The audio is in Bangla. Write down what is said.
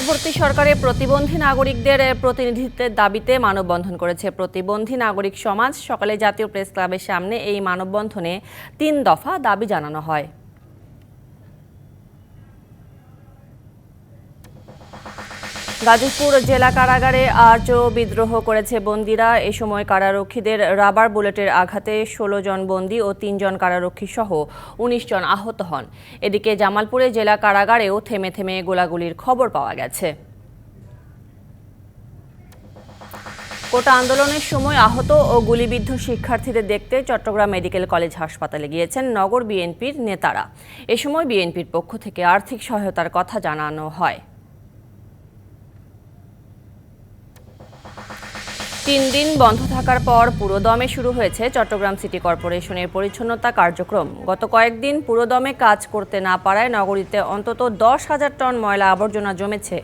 অন্তর্বর্তী সরকারে প্রতিবন্ধী নাগরিকদের প্রতিনিধিত্বের দাবিতে মানববন্ধন করেছে প্রতিবন্ধী নাগরিক সমাজ। সকালে জাতীয় প্রেস ক্লাবের সামনে এই মানববন্ধনে ৩ দফা দাবি জানানো হয়। গাজীপুর জেলা কারাগারে আজও বিদ্রোহ করেছে বন্দীরা। এ সময় কারারক্ষীদের রাবার বুলেটের আঘাতে ১৬ জন বন্দী ও ৩ জন কারারক্ষী সহ ১৯ জন আহত হন। এদিকে জামালপুরে জেলা কারাগারেও থেমে থেমে গোলাগুলির খবর পাওয়া গেছে। কোটা আন্দোলনের সময় আহত ও গুলিবিদ্ধ শিক্ষার্থীদের দেখতে চট্টগ্রাম মেডিকেল কলেজ হাসপাতালে গিয়েছেন নগর বিএনপির নেতারা। এ সময় বিএনপির পক্ষ থেকে আর্থিক সহায়তার কথা জানানো হয়। ৩ দিন বন্ধ থাকার পর পুরোদমে শুরু হয়েছে চট্টগ্রাম সিটি কর্পোরেশনের পরিচ্ছন্নতা কার্যক্রম। গত কয়েকদিন পুরোদমে কাজ করতে না পারায় নগরীতে অন্তত ১০,০০০ টন ময়লা আবর্জনা জমেছে।